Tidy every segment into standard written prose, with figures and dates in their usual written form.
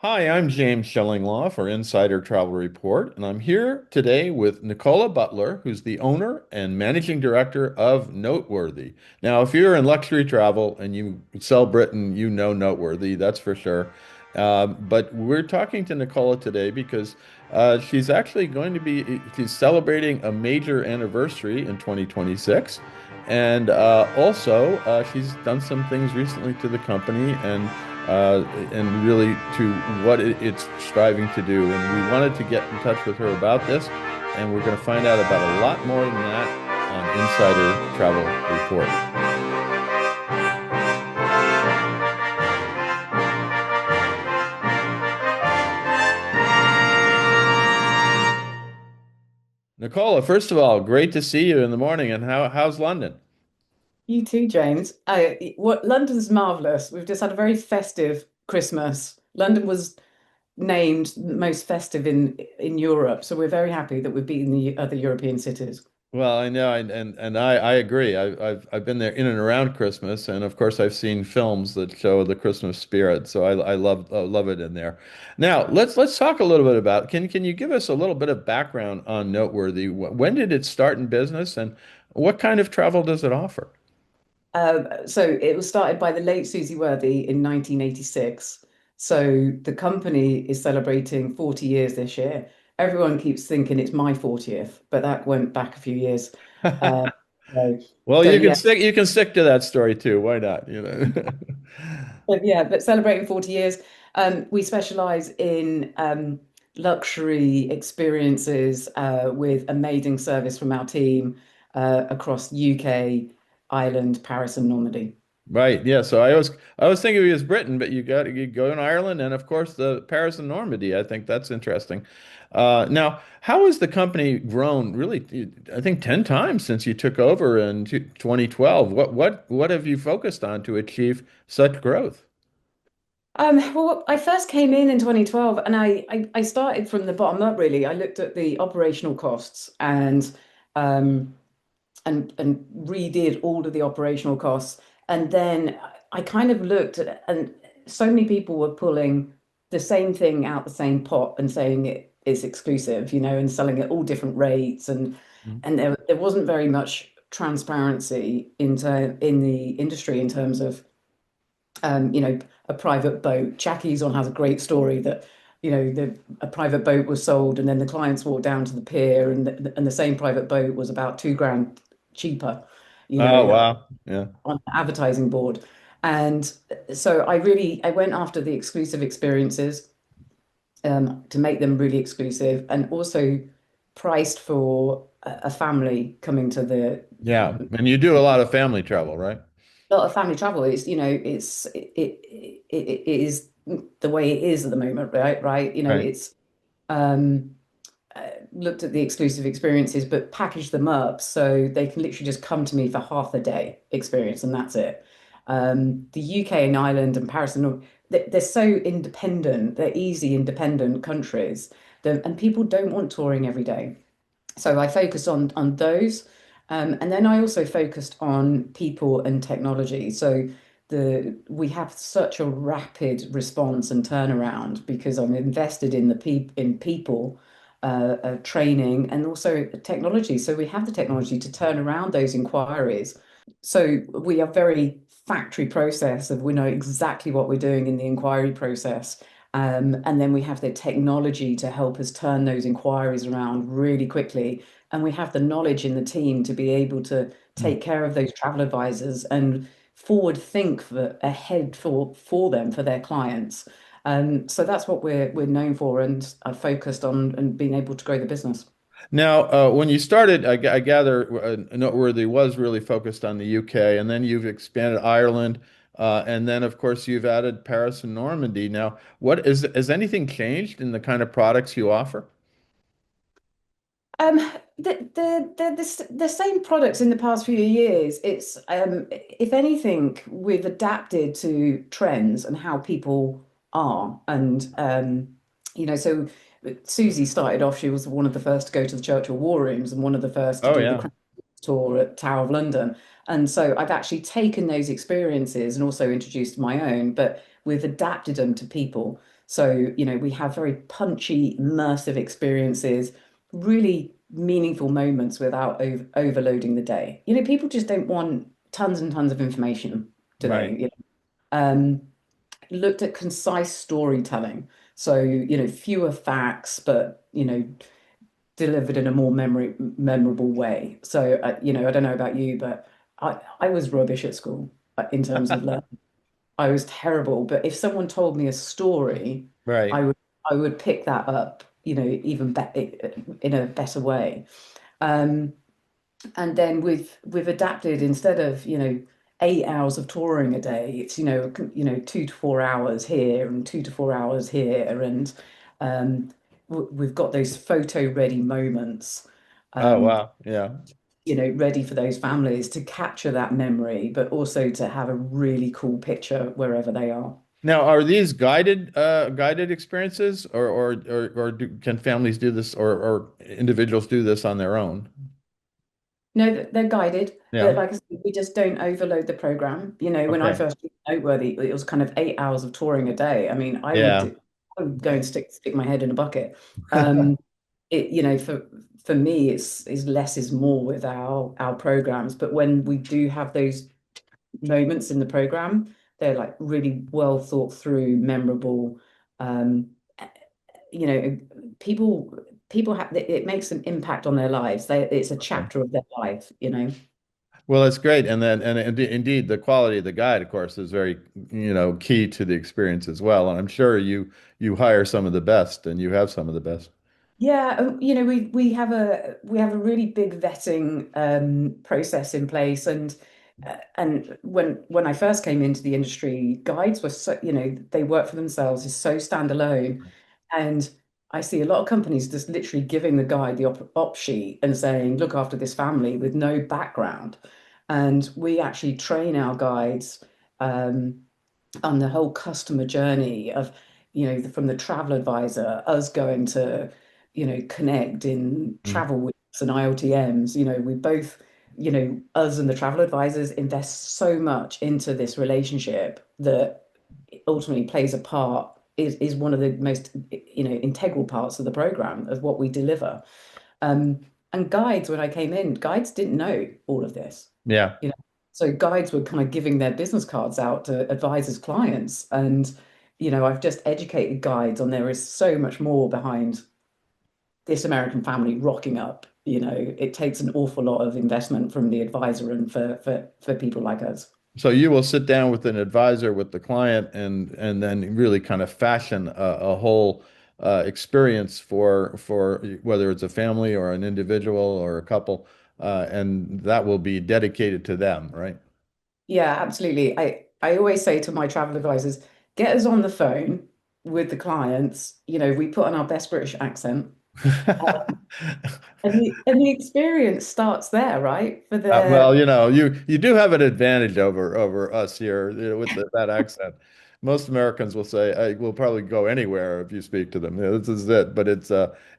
Hi, I'm James Shillinglaw for Insider Travel Report, and I'm here today with Nicola Butler, who's the owner and managing director of Noteworthy. Now, if you're in luxury travel and you sell Britain, you know Noteworthy, that's for sure. But we're talking to Nicola today because she's actually she's celebrating a major anniversary in 2026. And she's done some things recently to the company and really to what it's striving to do. And we wanted to get in touch with her about this, and we're going to find out about a lot more than that on Insider Travel Report. Nicola, first of all, great to see you in the morning. And how's London? You too, James. What London's marvelous. We've just had a very festive Christmas. London was named most festive in Europe, so we're very happy that we've beaten the other European cities. Well, I know, and I agree. I've been there in and around Christmas, and of course, I've seen films that show the Christmas spirit. So I love it in there. Now, let's talk a little bit about. Can you give us a little bit of background on Noteworthy? When did it start in business, and what kind of travel does it offer? So it was started by the late Susie Worthy in 1986. So the company is celebrating 40 years this year. Everyone keeps thinking it's my 40th, but that went back a few years. Uh, so, Well, so yeah, you can stick to that story too. Why not? You know. But celebrating 40 years, we specialize in luxury experiences with amazing service from our team across UK, Ireland, Paris, and Normandy. Right. Yeah. So I was thinking it was Britain, but you go in Ireland and of course the Paris and Normandy. I think that's interesting. Now, how has the company grown? Really, I think 10 times since you took over in 2012. What have you focused on to achieve such growth? Well, I first came in 2012 and I started from the bottom up, really. I looked at the operational costs um, and redid all of the operational costs. And then I kind of looked at, and so many people were pulling the same thing out the same pot and saying it is exclusive, and selling at all different rates. And there wasn't very much transparency in the industry in terms of a private boat. Jackie's on has a great story that, a private boat was sold and then the clients walked down to the pier and the same private boat was about 2 grand cheaper, Oh, wow. Yeah. on the advertising board. And so I went after the exclusive experiences to make them really exclusive and also priced for a family coming to the Yeah. And you do a lot of family travel, right? lot of family travel is, it is the way it is at the moment, right? Right. It's um looked at the exclusive experiences, but packaged them up so they can literally just come to me for half a day experience and that's it. The UK and Ireland and Paris and all, they're so independent, they're easy, independent countries, and people don't want touring every day. So I focused on those. And then I also focused on people and technology. So we have such a rapid response and turnaround because I'm invested in in people, training, and also technology. So we have the technology to turn around those inquiries. So we are very factory process of we know exactly what we're doing in the inquiry process. And then we have the technology to help us turn those inquiries around really quickly. And we have the knowledge in the team to be able to take care of those travel advisors and forward think ahead for them, for their clients. So that's what we're known for, and I've focused on and being able to grow the business. Now, when you started, I gather Noteworthy was really focused on the UK, and then you've expanded Ireland, and then of course you've added Paris and Normandy. Now, what has anything changed in the kind of products you offer? Um, the same products in the past few years. It's if anything, we've adapted to trends and how people are, and so Susie started off. She was one of the first to go to the Churchill War Rooms and one of the first to Oh do the yeah. Crown tour at Tower of London. And so I've actually taken those experiences and also introduced my own, but we've adapted them to people. So, we have very punchy, immersive experiences, really meaningful moments without overloading the day. People just don't want tons and tons of information, do they? Right. Looked at concise storytelling. So, fewer facts, but, delivered in a more memorable way. So, I don't know about you, but I was rubbish at school in terms of learning. I was terrible. But if someone told me a story, Right. I would I would pick that up, even in a better way. Um, and then we've adapted instead of 8 hours of touring a day, it's 2 to 4 hours here and 2 to 4 hours here, and we've got those photo ready moments, Oh, um, wow. Yeah. ready for those families to capture that memory, but also to have a really cool picture wherever they are. Now, are these guided experiences, or can families do this, or individuals do this on their own? No, they're guided, but Yeah. like I said, we just don't overload the program. When I Okay. first did Noteworthy, it was kind of 8 hours of touring a day. I mean, Yeah. I would go and stick my head in a bucket. Um, for me, it's less is more with our programs. But when we do have those moments in the program, they're like really well thought through, memorable. Um, you know, people people have it makes an impact on their lives. It's a Okay. chapter of their life. Well, that's great, and indeed, the quality of the guide, of course, is very, key to the experience as well. And I'm sure you hire some of the best, and you have some of the best. Yeah, we have a really big vetting process in place, and when I first came into the industry, guides were so they work for themselves, is so standalone, and I see a lot of companies just literally giving the guide the op sheet and saying, look after this family with no background, and we actually train our guides. On the whole customer journey of, from the travel advisor, us going to, connect in Mm. travel weeks and IOTMs. We both, us and the travel advisors invest so much into this relationship that ultimately plays a part, is one of the most, integral parts of the program of what we deliver. Um, and guides, when I came in, guides didn't know all of this. Yeah. You know, so guides were kind of giving their business cards out to advisors' clients, and I've just educated guides on there is so much more behind this American family rocking up. It takes an awful lot of investment from the advisor and for people like us. So you will sit down with an advisor with the client, and then really kind of fashion a whole experience for whether it's a family or an individual or a couple, and that will be dedicated to them, right? Yeah, absolutely. I always say to my travel advisors, get us on the phone with the clients. We put on our best British accent. And the experience starts there, right? For Well, the you do have an advantage over us here, with that accent. Most Americans will say, "I will probably go anywhere if you speak to them." This is it, but it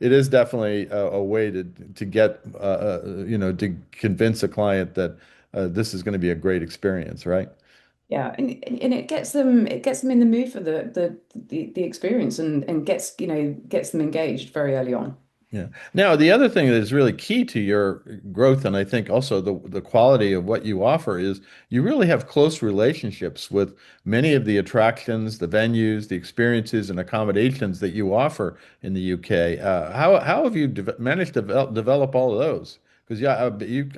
is definitely a way to get to convince a client that this is going to be a great experience, right? Yeah, and it gets them in the mood for the experience, and gets them engaged very early on. Yeah. Now, the other thing that is really key to your growth, and I think also the quality of what you offer, is you really have close relationships with many of the attractions, the venues, the experiences, and accommodations that you offer in the UK. How have you managed to develop all of those? Because yeah, I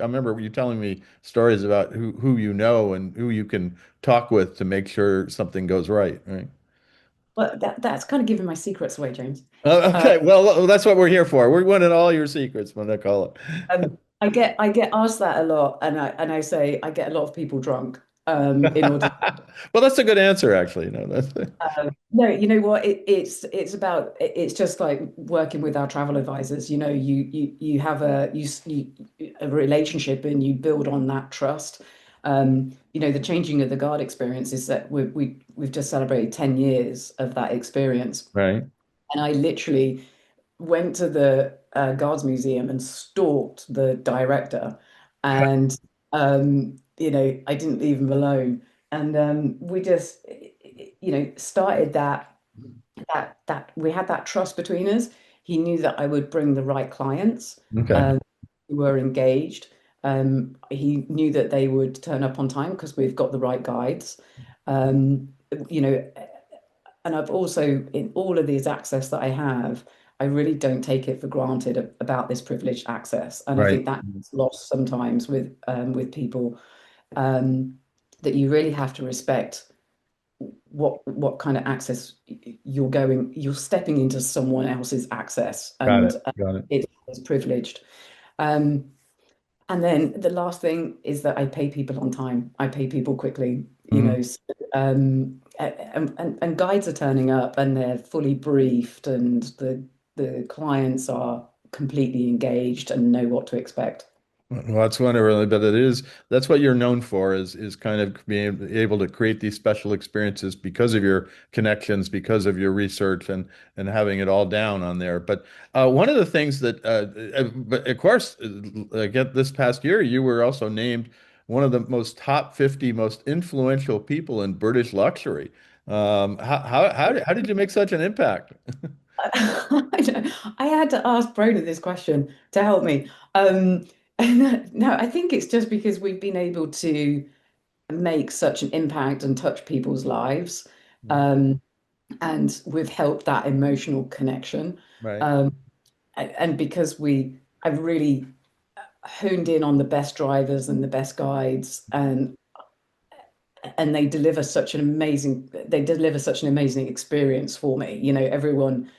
remember you telling me stories about who you know and who you can talk with to make sure something goes right, right? But that's kind of giving my secrets away, James. Uh, Okay, well, that's what we're here for. We wanted all your secrets, when I call it. I get asked that a lot, and I say I get a lot of people drunk. In order. Well, that's a good answer, actually. That's No, you know what? It's just like working with our travel advisors. You have a relationship, and you build on that trust. The changing of the guard experience is that we've just celebrated 10 years of that experience. right. And I literally went to the Guards Museum and stalked the director, and I didn't leave him alone, and we just started that. that we had that trust between us. He knew that I would bring the right clients Okay. um, who were engaged. He knew that they would turn up on time because we've got the right guides. Um, you know, and I've also, in all of these access that I have, I really don't take it for granted about this privileged access. And I Right. think that gets lost sometimes with people, um, that you really have to respect what kind of access you're stepping into someone else's access, Got and it. Got it. it's privileged. Um, and then the last thing is that I pay people on time. I pay people quickly, Mhm. and guides are turning up and they're fully briefed, and the clients are completely engaged and know what to expect. Well, that's wonderful, but that's what you're known for is kind of being able to create these special experiences because of your connections, because of your research and having it all down on there. But one of the things that, but of course, get this past year, you were also named one of the most top 50 most influential people in British luxury. How did you make such an impact? I had to ask Brona this question to help me. No, I think it's just because we've been able to make such an impact and touch people's lives. Um, and we've helped that emotional connection. Right, Um, and because I've really honed in on the best drivers and the best guides, and they deliver such an amazing experience for me. Everyone,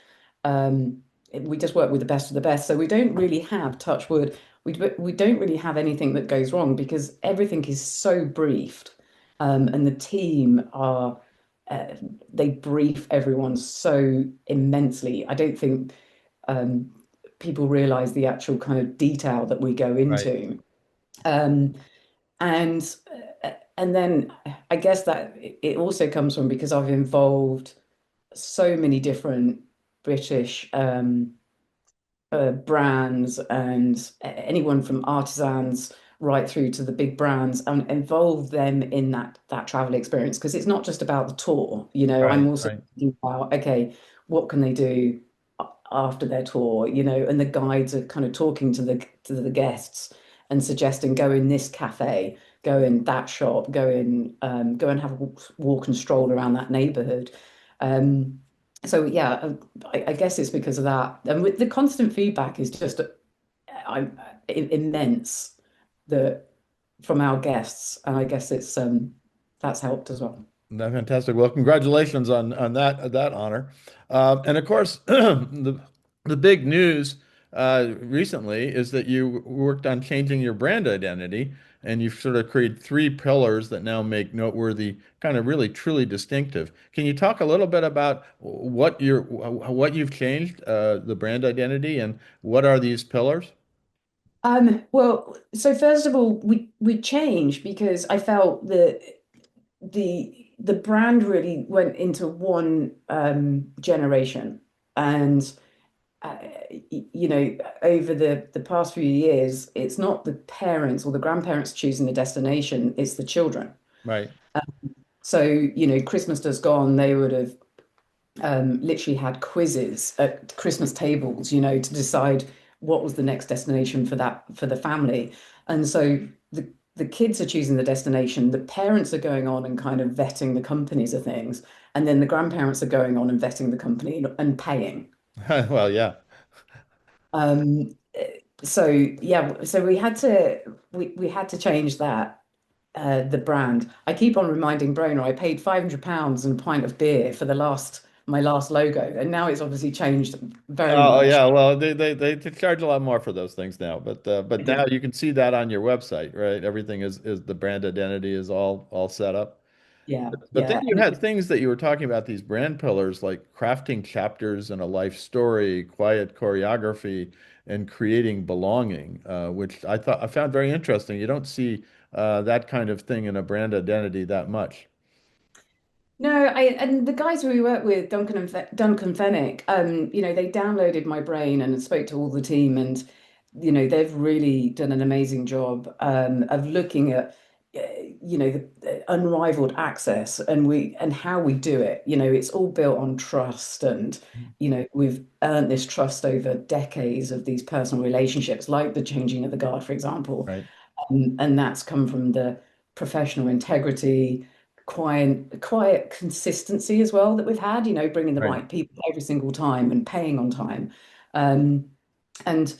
um, we just work with the best of the best. So we don't really have touch wood. We don't really have anything that goes wrong because everything is so briefed, and the team are. Uh, they brief everyone so immensely. I don't think um, people realize the actual kind of detail that we go right, into. Um, and and then I guess that it also comes from because I've involved so many different British brands, and anyone from artisans right through to the big brands, and involve them in that travel experience, because it's not just about the tour. I'm right, also right. thinking about, okay, what can they do after their tour, and the guides are kind of talking to the guests and suggesting, go in this cafe, go in that shop, go and have a walk and stroll around that neighborhood. So yeah, I guess it's because of that, and with the constant feedback is just immense, that from our guests, and I guess that's helped as well. No, fantastic. Well, congratulations on that honor. And of course, the big news recently is that you worked on changing your brand identity, and you've sort of created three pillars that now make Noteworthy kind of really truly distinctive. Can you talk a little bit about what you've changed, the brand identity, and what are these pillars? Well, so first of all, we changed because I felt that the brand really went into one generation, and over the past few years, it's not the parents or the grandparents choosing the destination, it's the children. Right. So, Christmas just gone, they would have literally had quizzes at Christmas tables, to decide what was the next destination for the family. And so the kids are choosing the destination, the parents are going on and kind of vetting the companies of things, and then the grandparents are going on and vetting the company and paying. Well, yeah. Um, so yeah, so we had to change that, the brand. I keep on reminding Broner I paid £500 and a pint of beer for the last my last logo, and now it's obviously changed very Oh much. yeah, well they charge a lot more for those things now, but Yeah, now you can see that on your website, right? Everything is the brand identity is all set up. yeah, But then yeah. you had things that you were talking about, these brand pillars like crafting chapters in a life story, quiet choreography, and creating belonging, which I found very interesting. You don't see that kind of thing in a brand identity that much. No, and the guys who we work with, Duncan Fennick, they downloaded my brain and spoke to all the team, and they've really done an amazing job of looking at. the unrivaled access, and how we do it. It's all built on trust, and we've earned this trust over decades of these personal relationships, like the changing of the guard, for example. Right. And that's come from the professional integrity, quiet consistency as well that we've had, bringing the Right. right people every single time and paying on time. Um, and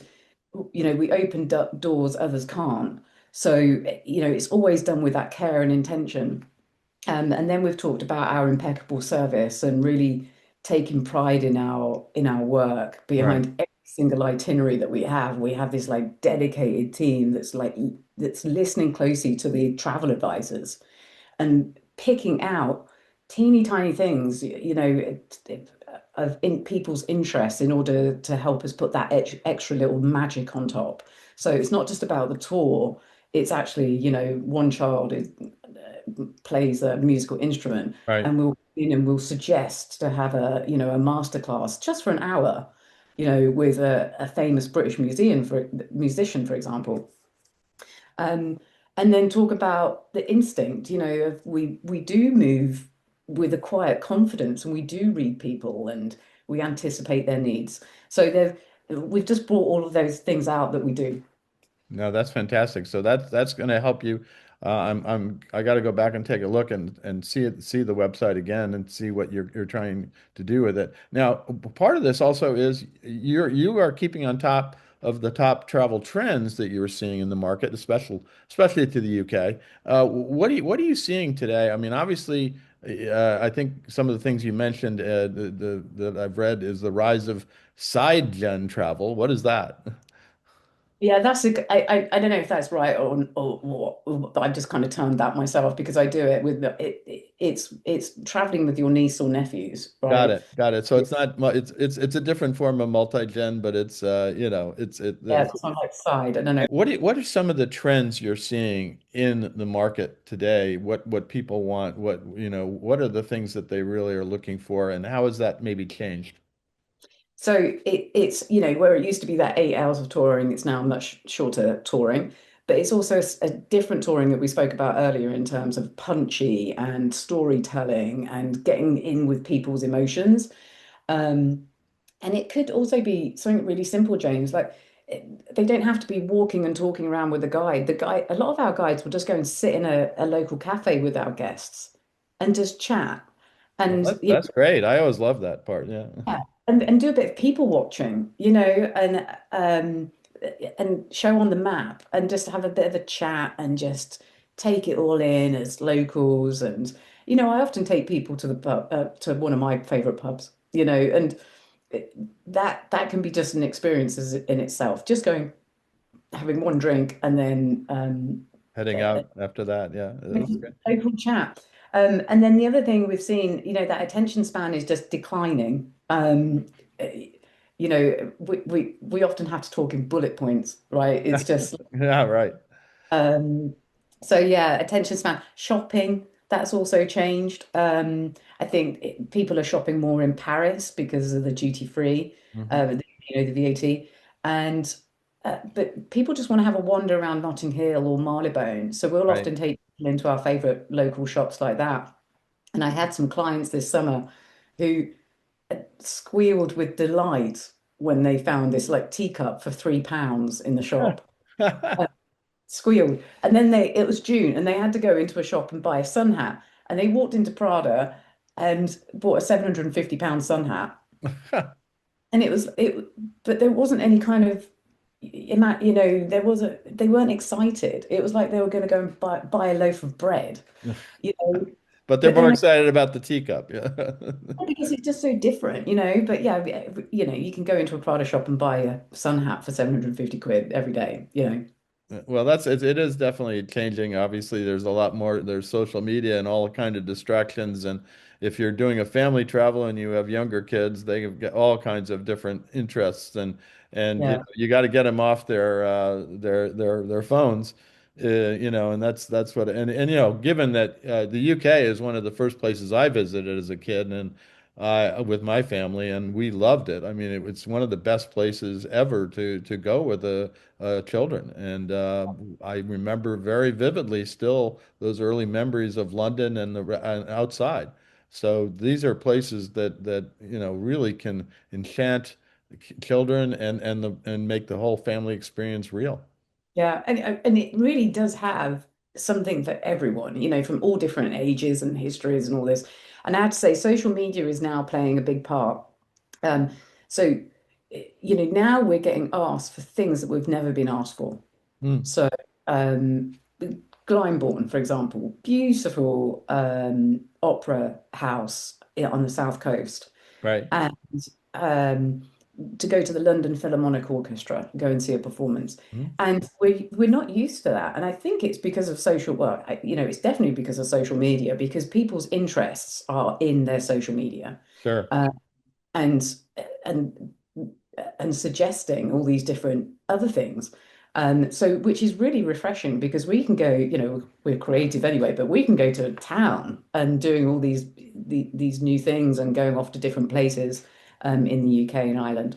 we open doors others can't. So, it's always done with that care and intention. And then we've talked about our impeccable service and really taking pride in our work Right. behind every single itinerary that we have. We have this like dedicated team that's listening closely to the travel advisors and picking out teeny tiny things, of in people's interests in order to help us put that extra little magic on top. So it's not just about the tour. It's actually, one child plays a musical instrument, Right. and we'll suggest to have a master class just for an hour, with a famous British musician, for example. Um, and then talk about the instinct, of we do move with a quiet confidence, and we do read people, and we anticipate their needs. So we've just brought all of those things out that we do. No, that's fantastic. So that's going to help you. I got to go back and take a look and see the website again and see what you're trying to do with it. Now, part of this also is you are keeping on top of the top travel trends that you are seeing in the market, especially to the UK. What are you seeing today? I mean, obviously, I think some of the things you mentioned that I've read is the rise of side gen travel. What is that? Yeah, I don't know if that's right or what, but I've just kind of termed that myself because I do it with it's traveling with your niece or nephews, Got right? it. Got it. So it's not it's a different form of multi-gen, but it's Yeah, it's on like side. I don't know. what are some of the trends you're seeing in the market today? What people want, what are the things that they really are looking for, and how has that maybe changed? So it's where it used to be that 8 hours of touring, it's now much shorter touring, but it's also a different touring that we spoke about earlier in terms of punchy and storytelling and getting in with people's emotions. Um, and it could also be something really simple, James. Like they don't have to be walking and talking around with a guide. A lot of our guides will just go and sit in a local cafe with our guests and just chat. Well, And that's great. I always love that part. Yeah. yeah, and do a bit of people watching, and show on the map and just have a bit of a chat and just take it all in as locals. And I often take people to the pub, to one of my favorite pubs, and that can be just an experience in itself. Just going, having one drink, and then Heading uh, out after that. Yeah. That's great. open chat. And then the other thing we've seen, that attention span is just declining. We often have to talk in bullet points, right? It's just Yeah, right. um, so yeah, attention span. Shopping, that's also changed. I think people are shopping more in Paris because of the duty free, Hmm. the VAT, and but people just want to have a wander around Notting Hill or Marylebone. So we'll Right. often take people into our favorite local shops like that. And I had some clients this summer who squealed with delight when they found this like teacup for £3 in the shop. Squealed. And then it was June and they had to go into a shop and buy a sun hat. And they walked into Prada and bought a £750 sun hat. And but there wasn't any kind of, they weren't excited. It was like they were going to go and buy a loaf of bread, you know. But they're But more then excited about the teacup. Yeah. because it's just so different. But yeah, you can go into a Prada shop and buy a sun hat for 750 quid every day. Well, it is definitely changing. Obviously, there's a lot more. There's social media and all kind of distractions. And if you're doing a family travel and you have younger kids, they have got all kinds of different interests, and Yeah. you got to get them off their phones, and that's what. And given that the UK is one of the first places I visited as a kid, with my family, and we loved it. I mean, it's one of the best places ever to go with the children. And I remember very vividly still those early memories of London and and outside. So these are places that really can enchant children and make the whole family experience real. Yeah, and it really does have something for everyone, from all different ages and histories and all this. And I have to say, social media is now playing a big part. Um, so, now we're getting asked for things that we've never been asked for. Hmm. So, um, Glyndebourne, for example, beautiful opera house on the south coast, Right. and um, to go to the London Philharmonic Orchestra, go and see a performance. Hmm. And we're not used to that. And I think it's because of social, well, it's definitely because of social media, because people's interests are in their social media. Sure. Uh, and and and suggesting all these different other things. So which is really refreshing because we can go, we're creative anyway, but we can go to a town and doing all these new things and going off to different places in the UK and Ireland.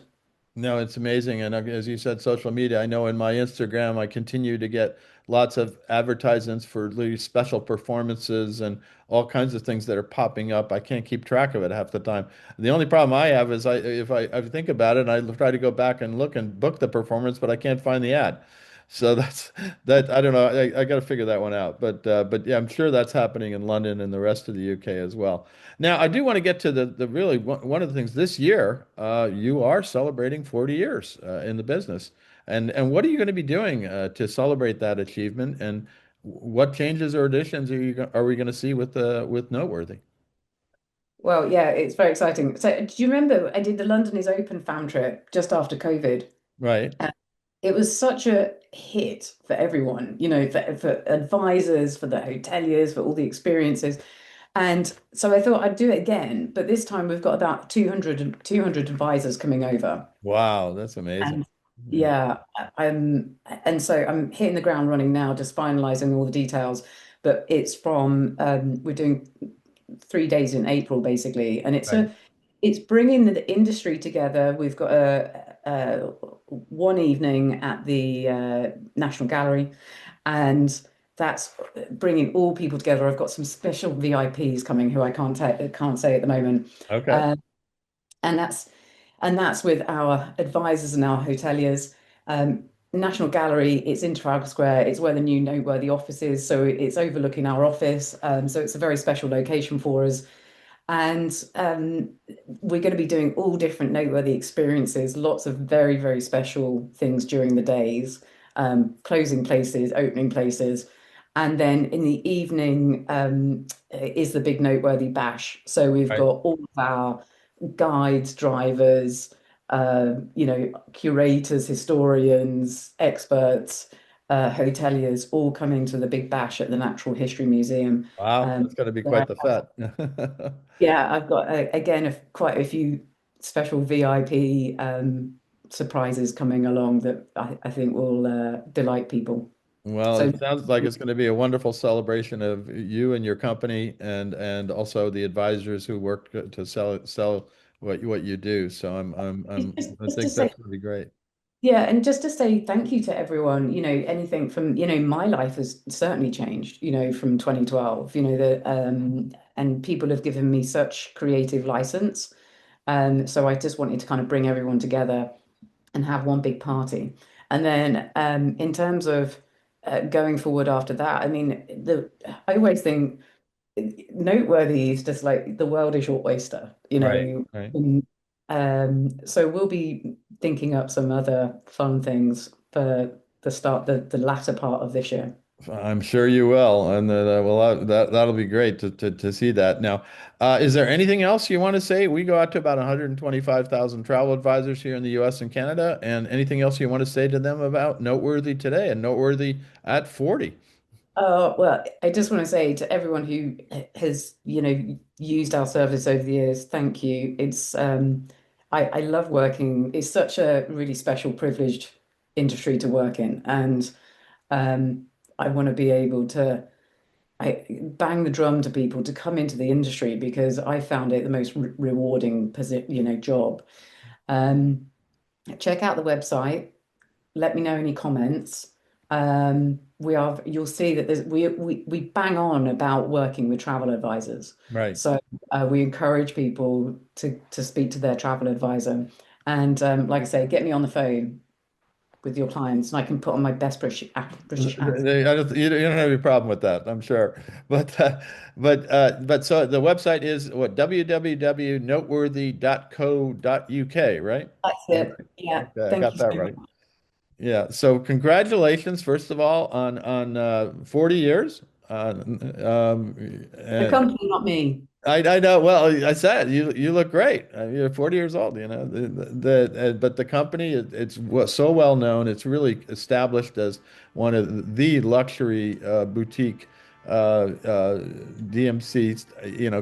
No, it's amazing. And as you said, social media, I know in my Instagram, I continue to get lots of advertisements for these special performances and all kinds of things that are popping up. I can't keep track of it half the time. The only problem I have is I think about it, I try to go back and look and book the performance, but I can't find the ad. So that's that. I don't know. I got to figure that one out. But yeah, I'm sure that's happening in London and the rest of the UK as well. Now, I do want to get to the really one of the things this year. You are celebrating 40 years in the business, and what are you going to be doing to celebrate that achievement? And what changes or additions are we going to see with Noteworthy? Well, yeah, it's very exciting. So, do you remember I did the London is Open fam trip just after COVID? Right. And it was such a hit for everyone, for advisors, for the hoteliers, for all the experiences. And so I thought I'd do it again, but this time we've got about 200 advisors coming over. Wow, that's amazing. And Yeah. yeah, and so I'm hitting the ground running now, just finalizing all the details. But it's from we're doing 3 days in April basically, and Right. it's bringing the industry together. We've got a one evening at the National Gallery, and that's bringing all people together. I've got some special VIPs coming who I can't say at the moment, Okay. uh, and that's with our advisors and our hoteliers. National Gallery, it's in Trafalgar Square. It's where the new Noteworthy office is, so it's overlooking our office. So it's a very special location for us. And we're going to be doing all different noteworthy experiences, lots of very, very special things during the days, closing places, opening places. And then in the evening is the big noteworthy bash. So we've Right. got all of our guides, drivers, curators, historians, experts, hoteliers, all coming to the big bash at the Natural History Museum. Wow, Um, that's going to be yeah, quite the fet. yeah, I've got again quite a few special VIP surprises coming along that I think will delight people. Well, So it sounds like it's going to be a wonderful celebration of you and your company and also the advisors who work to sell what you do. So I just to think say, that's going to be great. yeah, and just to say thank you to everyone. Anything from, my life has certainly changed, from 2012, and people have given me such creative license. So I just wanted to kind of bring everyone together and have one big party. And then in terms of going forward after that, I mean, I always think noteworthy is just like the world is your oyster, Right, right. And, so we'll be thinking up some other fun things for the latter part of this year. I'm sure you will, and that'll be great to see that. Now, is there anything else you want to say? We go out to about 125,000 travel advisors here in the U.S. and Canada, and anything else you want to say to them about Noteworthy today and Noteworthy at 40? Well, I just want to say to everyone who has, used our service over the years, thank you. I love working. It's such a really special, privileged industry to work in, and I want to be able to I bang the drum to people to come into the industry because I found it the most rewarding job. Um, Check out the website. Let me know any comments. You'll see that we bang on about working with travel advisors. Right. So we encourage people to speak to their travel advisor. And like I say, get me on the phone with your clients, and I can put on my best British accent. You don't have any problem with that, I'm sure. But but so the website is what www.noteworthy.co.uk, right? That's Is that it. Yeah. right? Okay, I Thank got you that so right. much. Yeah. So congratulations, first of all, on 40 years. The And company, not me. I know. Well, I said you look great. You're 40 years old. But the company so well known. It's really established as one of the luxury boutique DMCs.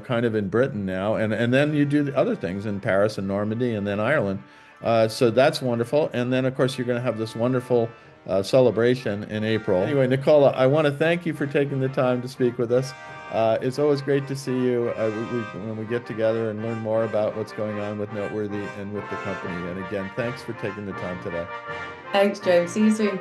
Kind of in Britain now, and then you do the other things in Paris and Normandy, and then Ireland. So that's wonderful. And then of course you're going to have this wonderful celebration in April. Anyway, Nicola, I want to thank you for taking the time to speak with us. It's always great to see you when we get together and learn more about what's going on with Noteworthy and with the company. And again, thanks for taking the time today. Thanks, Joe. See you soon.